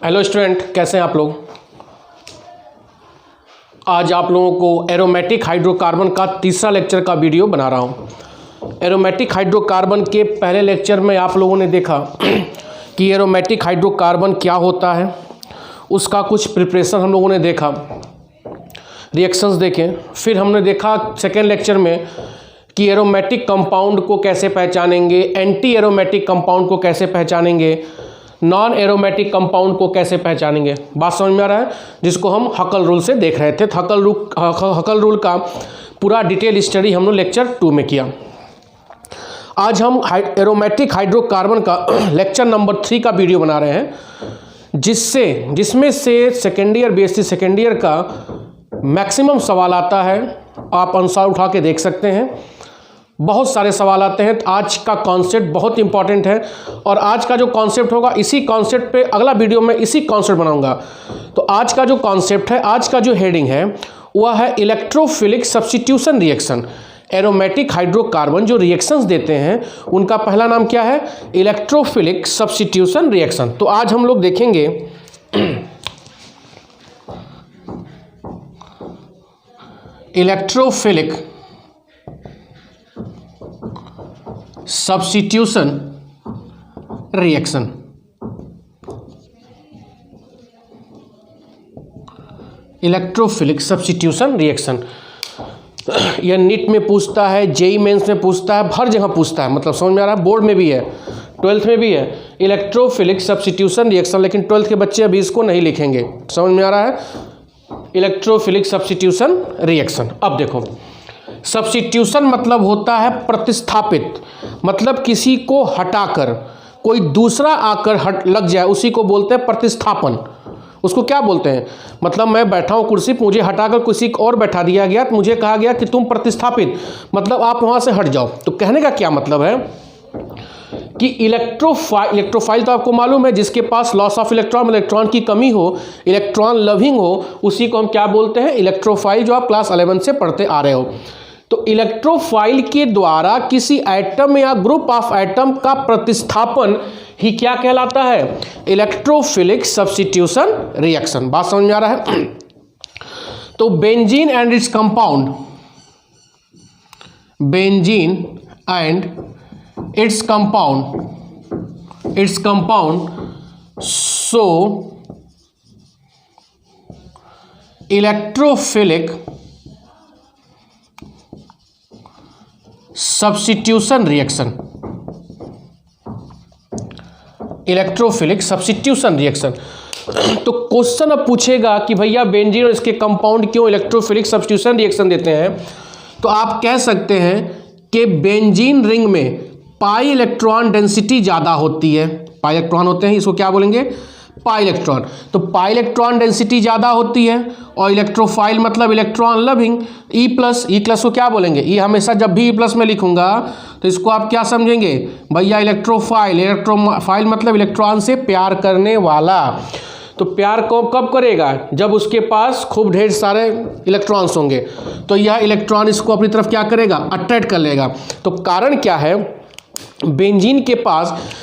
Hello student, कैसे हैं आप लोग। आज आप लोगों को एरोमेटिक हाइड्रोकार्बन का तीसरा लेक्चर का वीडियो बना रहा हूं। एरोमेटिक हाइड्रोकार्बन के पहले लेक्चर में आप लोगों ने देखा कि एरोमेटिक हाइड्रोकार्बन क्या होता है, उसका कुछ प्रिपरेशन हम लोगों ने देखा, रिएक्शंस देखें। फिर हमने देखा सेकेंड लेक्चर में कि एरोमेटिक कंपाउंड को कैसे पहचानेंगे, एंटी एरोमेटिक कंपाउंड को कैसे पहचानेंगे, नॉन एरोमेटिक कंपाउंड को कैसे पहचानेंगे। बात समझ में आ रहा है, जिसको हम हकल रूल से देख रहे थे। हकल रूल का पूरा डिटेल स्टडी हम लोग लेक्चर 2 में किया। आज हम एरोमेटिक हाइड्रोकार्बन का लेक्चर नंबर 3 का वीडियो बना रहे हैं, जिसमें से second year BSc second year का मैक्सिमम सवाल आता है। आप अनुसार उठा के देख सकते हैं, बहुत सारे सवाल आते हैं। आज का कॉन्सेप्ट बहुत इंपॉर्टेंट है और आज का जो कॉन्सेप्ट होगा, इसी कॉन्सेप्ट पे अगला वीडियो में इसी कॉन्सेप्ट बनाऊंगा। तो आज का जो कॉन्सेप्ट है, आज का जो हेडिंग है वह है electrophilic substitution reaction. Aromatic hydrocarbon जो रिएक्शंस देते हैं उनका पहला नाम क्या है? Electrophilic substitution reaction. तो आज हम लोग देखेंगे electrophilic substitution reaction. Electrophilic substitution reaction यह नीट में पूछता है, जेई मेंस में पूछता है, हर जगह पूछता है। मतलब समझ में आ रहा है, बोर्ड में भी है, 12th में भी है इलेक्ट्रोफिलिक सब्स्टिट्यूशन रिएक्शन। लेकिन 12th के बच्चे अभी इसको नहीं लिखेंगे। समझ में आ रहा है, इलेक्ट्रोफिलिक सब्स्टिट्यूशन रिएक्शन। अब देखो, सब्स्टिट्यूशन मतलब होता है प्रतिस्थापित, मतलब किसी को हटाकर कोई दूसरा आकर लग जाए, उसी को बोलते हैं प्रतिस्थापन। उसको क्या बोलते हैं? मतलब मैं बैठा हूँ कुर्सी पे, मुझे हटाकर किसी और बैठा दिया गया, तो मुझे कहा गया कि तुम प्रतिस्थापित, मतलब आप वहाँ से हट जाओ। तो कहने का क्या मतलब है कि इलेक्ट्रोफाइल तो आपको मालूम है, जिसके पास लॉस ऑफ इलेक्ट्रॉन की कमी हो, इलेक्ट्रॉन लविंग हो, उसी को हम क्या बोलते हैं? इलेक्ट्रोफाइल, जो आप क्लास 11 से पढ़ते आ रहे हो। तो इलेक्ट्रोफाइल के द्वारा किसी एटम या ग्रुप ऑफ एटम का प्रतिस्थापन ही क्या कहलाता है? Electrophilic substitution reaction. बात समझ में आ रहा है। तो benzene and its compound, benzene and its compound so electrophilic substitution reaction. Electrophilic substitution reaction. तो क्वेश्चन अब पूछेगा कि भैया बेंजीन और इसके कंपाउंड क्यों इलेक्ट्रोफिलिक सब्स्टिट्यूशन रिएक्शन देते हैं? तो आप कह सकते हैं कि बेंजीन रिंग में पाई इलेक्ट्रॉन डेंसिटी ज़्यादा होती है। पाई इलेक्ट्रॉन होते हैं, इसको क्या बोलेंगे? Pi electron. तो पाई इलेक्ट्रॉन डेंसिटी ज़्यादा होती है और इलेक्ट्रोफाइल मतलब इलेक्ट्रॉन लविंग। ई प्लस को क्या बोलेंगे? ई हमेशा जब भी ई प्लस में लिखूंगा तो इसको आप क्या समझेंगे? भैया इलेक्ट्रोफाइल मतलब इलेक्ट्रॉन से प्यार करने वाला। तो प्यार को कब करेगा? जब उसके पास खूब ढेर सारे इलेक्ट्रॉन्स होंगे, तो यह इलेक्ट्रॉन इसको अपनी तरफ क्या करेगा? अट्रैक्ट कर लेगा। तो कारण क्या है? बेंजीन के पास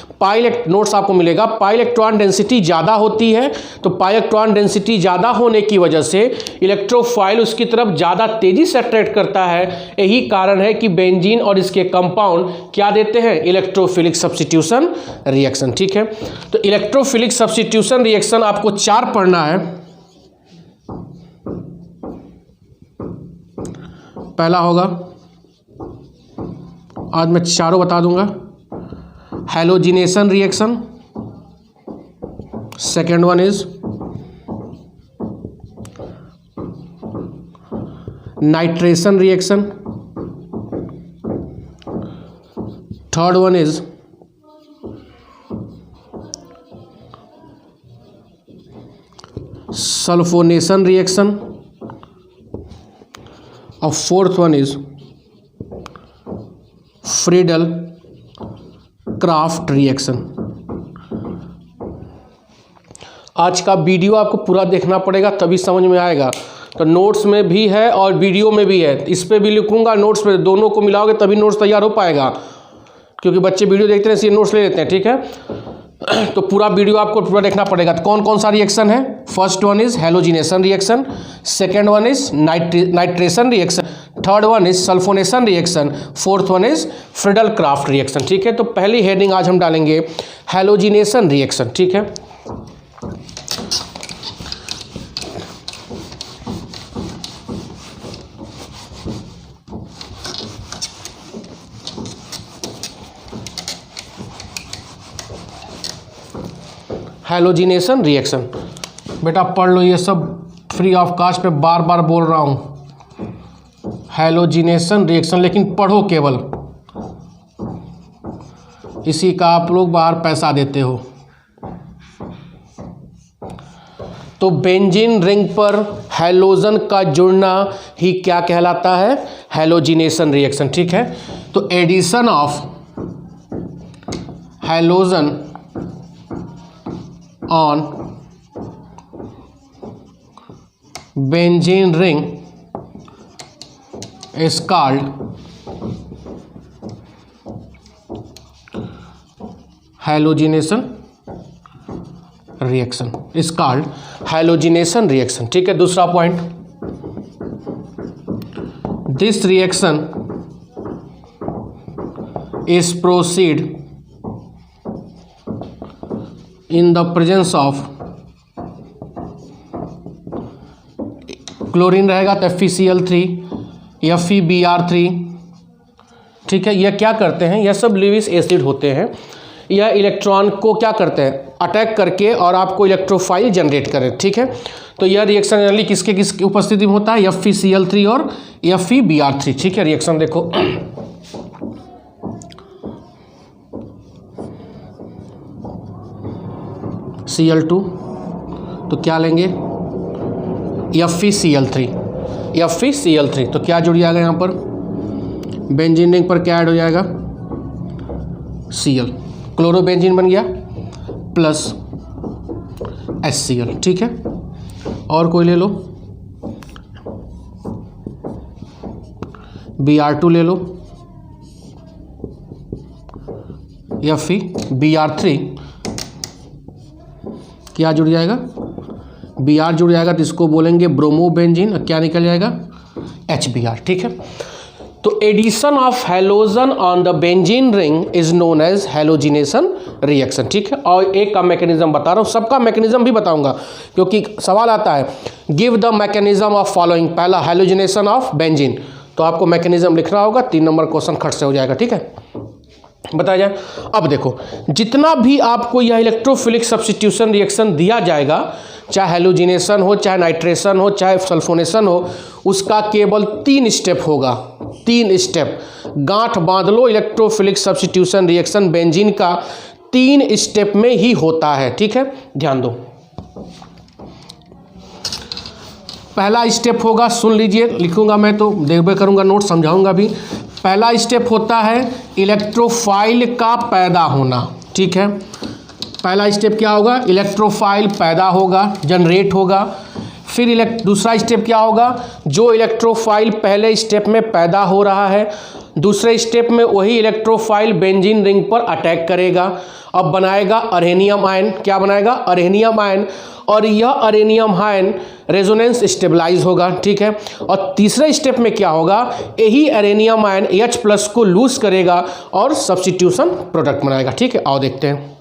नोट्स आपको मिलेगा, पाई इलेक्ट्रॉन डेंसिटी ज़्यादा होती है। तो पाई इलेक्ट्रॉन डेंसिटी ज़्यादा होने की वजह से इलेक्ट्रोफाइल उसकी तरफ ज़्यादा तेज़ी से अट्रैक्ट करता है। यही कारण है कि बेंजीन और इसके कंपाउंड क्या देते हैं? Electrophilic substitution reaction. ठीक है, तो इलेक्ट्रोफिलिक सब्स्टिट्यूशन रिएक्शन आपको 4 पढ़ना है। पहला होगा, आज मैं चारों बता दूंगा, halogenation reaction. Second one is nitration reaction. Third one is sulphonation reaction और fourth one is Friedel Crafts reaction. आज का वीडियो आपको पूरा देखना पड़ेगा, तभी समझ में आएगा। तो नोट्स में भी है और वीडियो में भी है, इस पे भी लिखूंगा, नोट्स पे, दोनों को मिलाओगे तभी नोट्स तैयार हो पाएगा। क्योंकि बच्चे वीडियो देखते हैं इसलिए नोट्स ले लेते हैं। ठीक है, तो पूरा वीडियो आपको पूरा देखना पड़ेगा। तो कौन कौन सा रिएक्शन है? First one is halogenation reaction, second one is nitration reaction, third one is sulphonation reaction, fourth one is Friedel Crafts reaction. ठीक है, तो पहली हेडिंग आज हम डालेंगे हेलोजिनेशन रिएक्शन। ठीक है, हेलोजिनेशन रिएक्शन। बेटा पढ़ लो, ये सब फ्री ऑफ कास्ट पे बार बार बोल रहा हूँ। हेलोजिनेशन रिएक्शन, लेकिन पढ़ो केवल, इसी का आप लोग बाहर पैसा देते हो। तो बेंजीन रिंग पर हैलोजन का जुड़ना ही क्या कहलाता है? Halogenation reaction. ठीक है, तो addition of halogen on benzene ring is called halogenation reaction, is called halogenation reaction। ठीक है, दूसरा point, this reaction is proceed in the presence of chlorine रहेगा तो FeCl3, FeBr3। ठीक है, यह क्या करते हैं? यह सब लिविस एसिड होते हैं। यह इलेक्ट्रॉन को क्या करते हैं? अटैक करके और आपको इलेक्ट्रोफाइल जनरेट करें। ठीक है, तो यह रिएक्शन जनरली किसके किसकी उपस्थिति में होता है? FeCl3 और FeBr3। ठीक है, रिएक्शन देखो, Cl2 तो क्या लेंगे? FeCl3, FeCl3 तो क्या जुड़ जाएगा यहाँ पर? बेंजीन रिंग पर क्या ऐड हो जाएगा? Cl, क्लोरोबेंजीन बन गया प्लस HCl। ठीक है, और कोई ले लो, Br2 ले लो, FeBr3 क्या जुड़ जाएगा? Br जुड़ जाएगा तो इसको बोलेंगे ब्रोमोबेंजीन, और क्या निकल जाएगा? HBr। ठीक है, तो addition of halogen on the benzene ring is known as halogenation reaction. ठीक है, और एक का मैकेनिज्म बता रहा हूँ, सबका मैकेनिज्म भी बताऊंगा क्योंकि सवाल आता है give the mechanism of following. पहला हैलोजिनेशन ऑफ बेंजीन, तो आपको मैकेनिज्म लिखना होगा, 3 नंबर क्वेश्चन खट से हो जाएगा। ठीक है, बताया जाए। अब देखो, जितना भी आपको यह इलेक्ट्रोफिलिक सब्स्टिट्यूशन रिएक्शन दिया जाएगा, चाहे हेलोजिनेशन हो, चाहे नाइट्रेशन हो, चाहे सल्फोनेशन हो, उसका केवल 3 स्टेप होगा। 3 स्टेप, गांठ बांध लो, इलेक्ट्रोफिलिक सब्स्टिट्यूशन रिएक्शन बेंजीन का 3 स्टेप में ही होता है। ठीक है, ध्यान दो। पहला स्टेप होगा, सुन लीजिए, लिखूंगा मैं तो देखबे करूंगा, नोट समझाऊंगा भी। पहला स्टेप होता है इलेक्ट्रोफाइल का पैदा होना। ठीक है, पहला स्टेप क्या होगा? इलेक्ट्रोफाइल पैदा होगा, जनरेट होगा। फिर दूसरा स्टेप क्या होगा? जो इलेक्ट्रोफाइल पहले स्टेप में पैदा हो रहा है, दूसरे स्टेप में वही इलेक्ट्रोफाइल बेंजीन रिंग पर अटैक करेगा, अब बनाएगा अरेनियम आयन। क्या बनाएगा? अरेनियम आयन। और यह अरेनियम आयन रेजोनेंस स्टेबलाइज होगा। ठीक है, और तीसरे स्टेप में क्या होगा? यही अरेनियम आयन H+ को लूज करेगा और सब्स्टिट्यूशन प्रोडक्ट बनाएगा। ठीक है, आओ देखते हैं।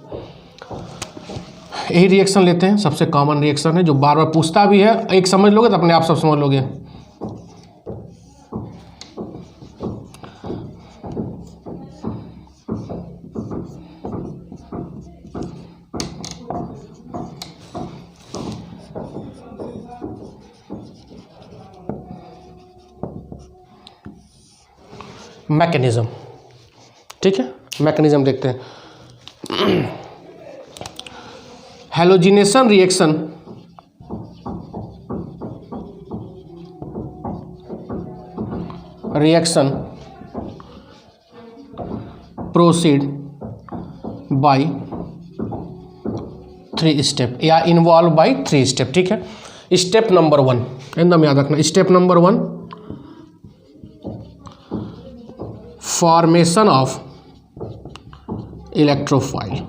यही रिएक्शन लेते हैं, सबसे कॉमन रिएक्शन है जो बार बार पूछता भी है। एक समझ लोगे तो अपने आप सब समझ लोगे। मैकेनिज्म, ठीक है, मैकेनिज्म देखते हैं। Halogenation reaction proceed bye 3 step या इन्वॉल्व बाय 3 स्टेप। ठीक है, स्टेप नंबर 1 एकदम याद रखना। Step number 1, formation of electrophile.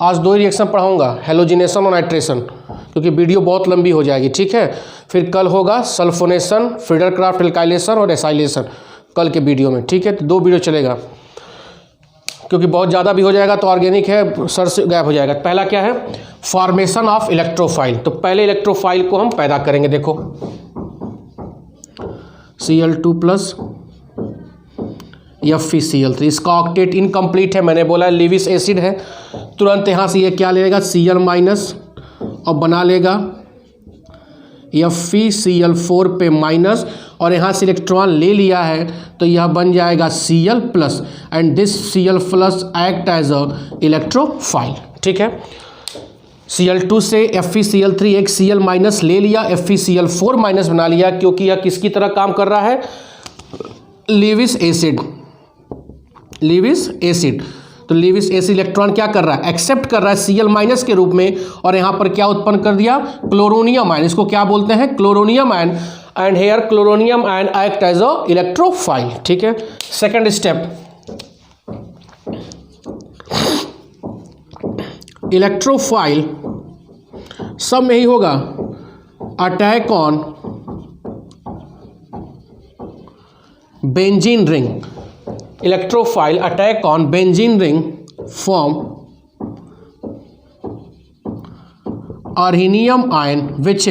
आज 2 ही रिएक्शन पढ़ाऊँगा, हेलोजिनेशन और नाइट्रेशन, क्योंकि वीडियो बहुत लंबी हो जाएगी, ठीक है। फिर कल होगा सल्फोनेशन, फ्रीडरक्राफ्ट एल्काइलेशन और एसाइलेशन कल के वीडियो में, ठीक है। तो 2 वीडियो चलेगा, क्योंकि बहुत ज़्यादा भी हो जाएगा तो ऑर्गेनिक है, सर से गायब हो जाएगा। पहला क्या है, फॉर्मेशन ऑफ इलेक्ट्रोफाइल। तो पहले इलेक्ट्रोफाइल को हम पैदा करेंगे, देखो Cl2+ FeCl3, इसका ऑक्टेट इनकम्प्लीट है, मैंने बोला लिविस एसिड है। तुरंत यहाँ से ये क्या लेगा Cl- और बना लेगा FeCl4 पे माइनस, और यहाँ से इलेक्ट्रॉन ले लिया है तो यह बन जाएगा Cl+ and this Cl+ act as a electrophile, ठीक है। Cl2 से FeCl3 एक Cl- ले लिया, FeCl4- बना लिया, क्योंकि यह किसकी तरह काम कर रहा है, लिविस एसिड। तो लिविस एसिड इलेक्ट्रॉन क्या कर रहा है, एक्सेप्ट कर रहा है Cl- के रूप में, और यहाँ पर क्या उत्पन्न कर दिया, क्लोरोनियम आयन। इसको क्या बोलते हैं, chloronium ion, and here chloronium ion act as a electrophile, ठीक है। सेकंड स्टेप, इलेक्ट्रोफाइल सब में ही होगा, attack on benzene ring. Electrophile attack on benzene ring form arenium ion which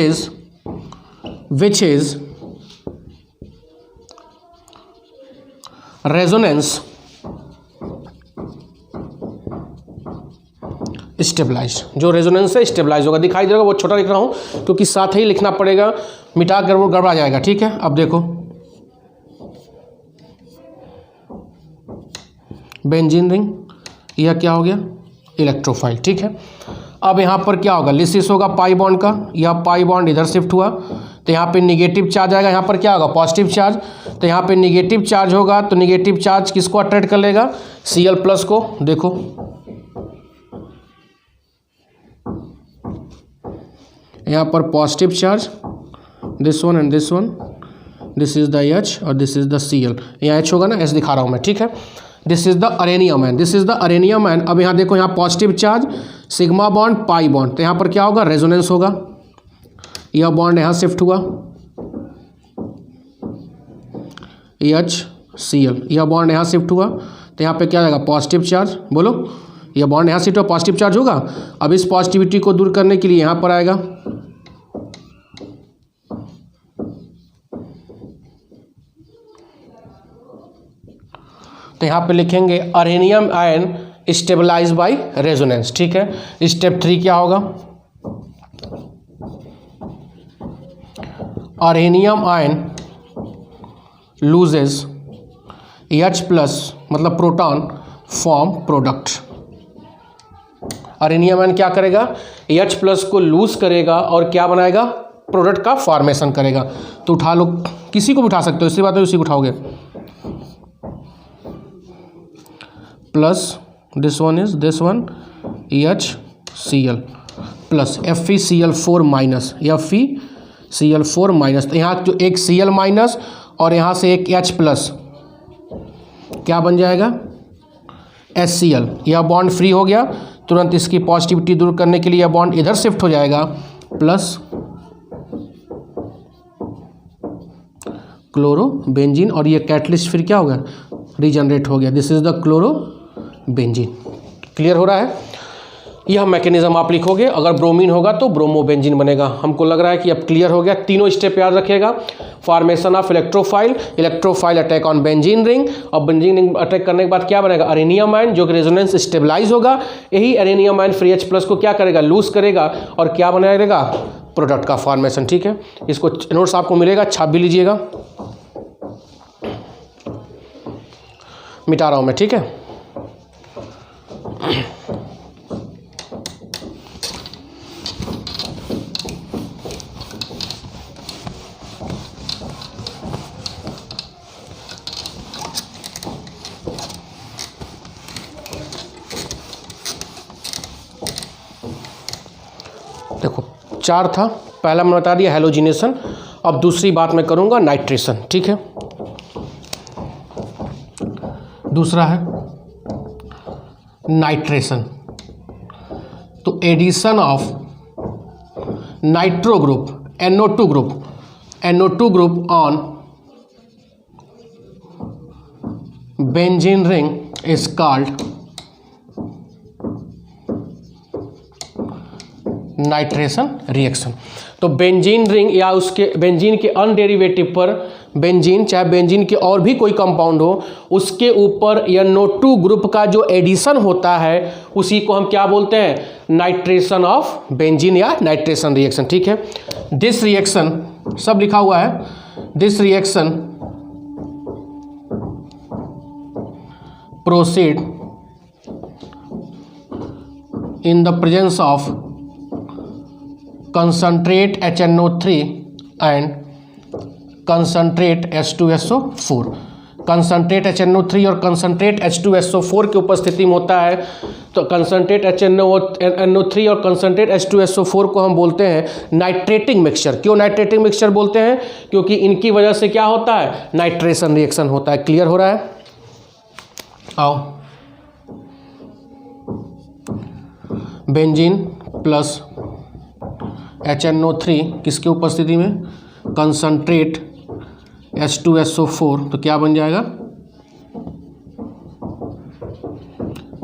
is resonance stabilise. जो रेजोनेंस से स्टेबलाइज होगा, दिखाई देगा, वो छोटा लिख रहा हूँ क्योंकि साथ ही लिखना पड़ेगा, मिटा कर वो गड़बड़ा जाएगा, ठीक है। अब देखो बेंजीन रिंग, यह क्या हो गया, इलेक्ट्रोफाइल, ठीक है। अब यहाँ पर क्या होगा, लिसिस होगा पाई बॉन्ड का, यह पाई बॉन्ड इधर शिफ्ट हुआ तो यहाँ पे निगेटिव चार्ज आएगा, यहाँ पर क्या होगा, पॉजिटिव चार्ज। तो यहाँ पे निगेटिव चार्ज होगा तो निगेटिव चार्ज किसको अट्रैक्ट कर लेगा, Cl+ को। देखो यहाँ पर positive charge, this one and this one, this is the H और दिस इज द Cl। यहाँ H होगा ना, S दिखा रहा हूँ मैं, ठीक है। This is the arenium ion, this is the arenium ion. अब यहाँ देखो, यहाँ positive charge, sigma bond, pi bond, तो यहाँ पर क्या होगा, रेजोनेंस होगा। यह बॉन्ड यहाँ शिफ्ट हुआ, HCl, यह बॉन्ड यहाँ शिफ्ट हुआ तो यहाँ पे क्या आएगा, पॉजिटिव चार्ज। बोलो, यह बॉन्ड यहाँ शिफ्ट हुआ, पॉजिटिव चार्ज होगा। अब इस पॉजिटिविटी को दूर करने के लिए यहाँ पर आएगा, तो यहाँ पे लिखेंगे अर्हीनियम आयन स्टेबलाइज बाय रेजोनेंस, ठीक है। स्टेप 3 क्या होगा, अर्हीनियम आयन लूजेस H+ मतलब प्रोटॉन फॉर्म प्रोडक्ट। अर्हीनियम आयन क्या करेगा, H+ को लूज करेगा और क्या बनाएगा, प्रोडक्ट का फॉर्मेशन करेगा। तो उठा लो, किसी को भी उठा सकते हो, इसी बात है, उसी को उठाओगे। Plus this one is this one HCl plus FeCl4- FeCl4-। तो यहाँ जो एक Cl- और यहाँ से एक H+, क्या बन जाएगा, HCl। यह बॉन्ड फ्री हो गया, तुरंत इसकी पॉजिटिविटी दूर करने के लिए यह बॉन्ड इधर शिफ्ट हो जाएगा, प्लस क्लोरो बेंजीन, और ये कैटलिस्ट फिर क्या होगा, रीजनरेट हो गया। This is the chloro benzene. Clear हो रहा है, यह मैकेनिज्म आप लिखोगे। अगर ब्रोमीन होगा तो ब्रोमो बेंजीन बनेगा। हमको लग रहा है कि अब क्लियर हो गया। तीनों स्टेप याद रखिएगा, formation of electrophile, electrophile attack on benzene ring, और बेंजीन रिंग अटैक करने के बाद क्या बनेगा, अर्हीनियम आयन, जो कि रेजोनेंस स्टेबलाइज होगा। यही अर्हीनियम आयन फ्री H+ को क्या करेगा, लूज करेगा और क्या बनाएगा, प्रोडक्ट का फॉर्मेशन, ठीक है। इसको नोट्स आपको मिलेगा, छाप भी लीजिएगा, मिटा रहा हूँ मैं, ठीक है। देखो 4 था, पहला मैंने बता दिया हेलोजिनेशन। अब दूसरी बात मैं करूँगा नाइट्रेशन, ठीक है। दूसरा है नाइट्रेशन। तो addition of nitro group NO2 group on benzene ring is called nitration reaction. तो बेंजीन रिंग या उसके बेंजीन के अनडेरिवेटिव पर बेंजीन, चाहे बेंजीन के और भी कोई कंपाउंड हो, उसके ऊपर NO2 ग्रुप का जो एडिशन होता है उसी को हम क्या बोलते हैं? नाइट्रेशन ऑफ बेंजीन या नाइट्रेशन रिएक्शन। ठीक है, दिस रिएक्शन सब लिखा हुआ है। This reaction proceed in the presence of concentrate HNO3 and concentrate H2SO4। Concentrate HNO3 और कंसनट्रेट H2SO4 की उपस्थिति में होता है। तो कंसनट्रेट HNO3 और कंसनट्रेट H2SO4 को हम बोलते हैं नाइट्रेटिंग मिक्सचर। क्यों नाइट्रेटिंग मिक्सचर बोलते हैं? क्योंकि इनकी वजह से क्या होता है? नाइट्रेशन रिएक्शन होता है। क्लियर हो रहा है? आओ, बेंजीन प्लस HNO3 किसकी उपस्थिति में? कंसनट्रेट H2SO4, तो क्या बन जाएगा?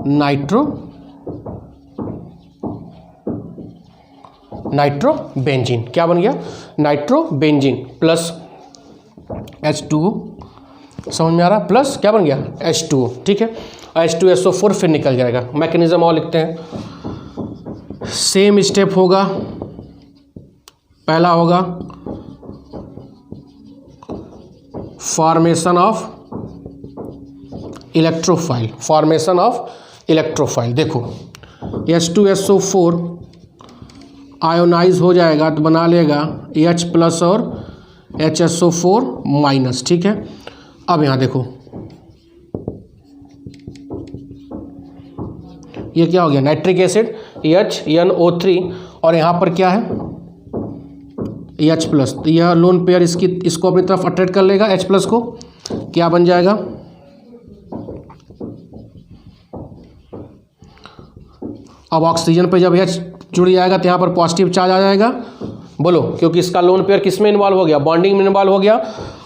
Nitro benzene. क्या बन गया? Nitro benzene plus H2O। समझ में आ रहा? प्लस क्या बन गया? H2O। ठीक है, H2SO4 फिर निकल जाएगा। मैकेनिज्म और लिखते हैं। सेम स्टेप होगा। पहला होगा formation of electrophile. Formation of electrophile. देखो H2SO4 आयोनाइज हो जाएगा तो बना लेगा H प्लस और HSO4 माइनस। ठीक है, अब यहाँ देखो ये क्या हो गया? नाइट्रिक एसिड HNO3 और यहाँ पर क्या है? H plus. तो यह लोन पेयर इसको अपनी तरफ अट्रैक्ट कर लेगा H प्लस को। क्या बन जाएगा? अब ऑक्सीजन पे जब H जुड़ जाएगा तो यहाँ पर पॉजिटिव चार्ज आ जाएगा। बोलो, क्योंकि इसका लोन पेयर किस में इन्वॉल्व हो गया? बॉन्डिंग में इन्वॉल्व हो गया।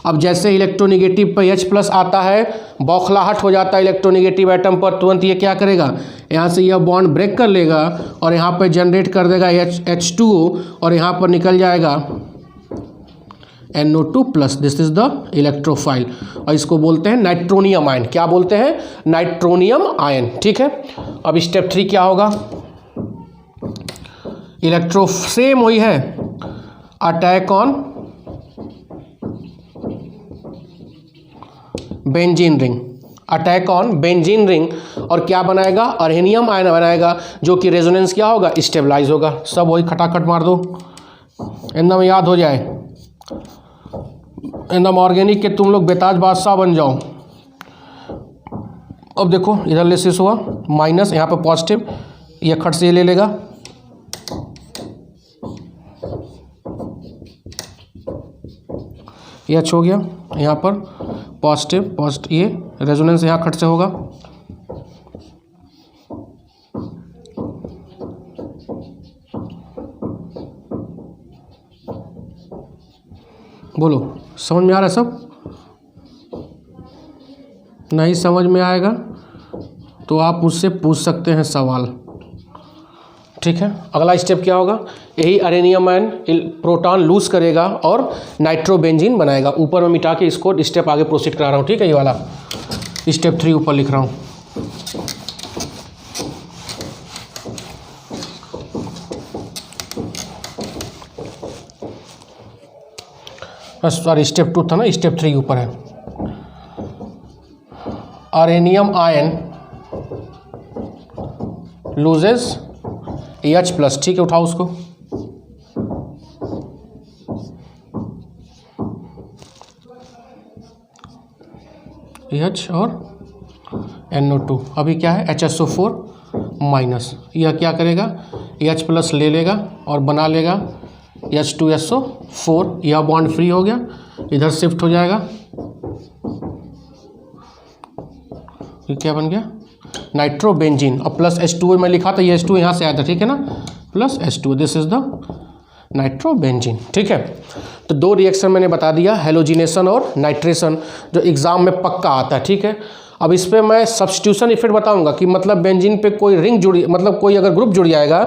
अब जैसे इलेक्ट्रोनिगेटिव पे H प्लस आता है, बौखलाहट हो जाता है इलेक्ट्रोनिगेटिव एटम पर, तुरंत ये क्या करेगा? यहाँ से यह बॉन्ड ब्रेक कर लेगा और यहाँ पर जनरेट कर देगा H2O और यहाँ पर निकल जाएगा NO2 plus. This is the electrophile और इसको बोलते हैं नाइट्रोनियम आयन। क्या बोलते हैं? Nitronium ion. ठीक है, अब स्टेप 3 क्या होगा? इलेक्ट्रो सेम वही है, attack on benzene ring. Attack on benzene ring और क्या बनाएगा? अर्हेनियम आयन बनाएगा, जो कि रेजोनेंस क्या होगा? स्टेबलाइज होगा। सब वही खटाखट मार दो, एकदम याद हो जाए, एकदम ऑर्गेनिक के तुम लोग बेताज बादशाह बन जाओ। अब देखो इधर लेसिस हुआ माइनस, यहाँ पर पॉजिटिव, ये खट से ये ले लेगा। ये हो गया, यहाँ पर पॉजिटिव, ये रेजोनेंस यहाँ खट से होगा। बोलो, समझ में आ रहा है सब? नहीं समझ में आएगा तो आप मुझसे पूछ सकते हैं सवाल। ठीक है, अगला स्टेप क्या होगा? यही अरेनियम आयन प्रोटॉन लूज करेगा और नाइट्रोबेंजीन बनाएगा। ऊपर में मिटा के इसको स्टेप आगे प्रोसीड करा रहा हूँ। ठीक है, ये वाला स्टेप 3 ऊपर लिख रहा हूँ। सॉरी, स्टेप 2 था ना, स्टेप 3 ऊपर है। अरेनियम आयन लूजेस H प्लस। ठीक है, उठाओ उसको। H और NO2। अभी क्या है? HSO4 minus. यह क्या करेगा? H प्लस ले लेगा और बना लेगा H2SO4। यह बॉन्ड फ्री हो गया, इधर शिफ्ट हो जाएगा। ये क्या बन गया? नाइट्रोबेंजीन, और प्लस H2O मैं लिखा था, ये H2O यहाँ से आया था, ठीक है ना, plus H2O, this is the nitrobenzene, ठीक है। तो 2 रिएक्शन मैंने बता दिया, हेलोजिनेशन और नाइट्रेशन, जो एग्जाम में पक्का आता है, ठीक है। अब इस पर मैं सब्स्टिट्यूशन इफेक्ट बताऊंगा कि मतलब बेंजीन पे कोई रिंग जुड़ी, मतलब कोई अगर ग्रुप जुड़ जाएगा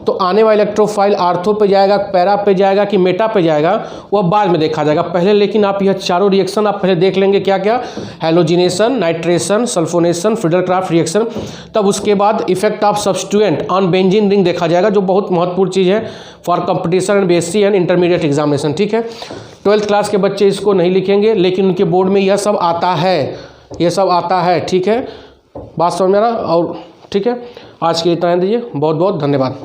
तो आने वाला इलेक्ट्रोफाइल आर्थो पे जाएगा, पैरा पे जाएगा कि मेटा पे जाएगा, वह बाद में देखा जाएगा। पहले लेकिन आप यह चारों रिएक्शन आप पहले देख लेंगे, क्या क्या, halogenation, nitration, sulphonation, Friedel-Crafts reaction, तब उसके बाद effect of substituent on benzene ring देखा जाएगा, जो बहुत महत्वपूर्ण चीज़ है for competition and BSc and intermediate examination, ठीक है। 12th क्लास के बच्चे इसको नहीं लिखेंगे, लेकिन उनके बोर्ड में यह सब आता है, ये सब आता है, ठीक है, बात समझ में आ रहा। और ठीक है, आज के लिए इतना दीजिए, बहुत बहुत धन्यवाद।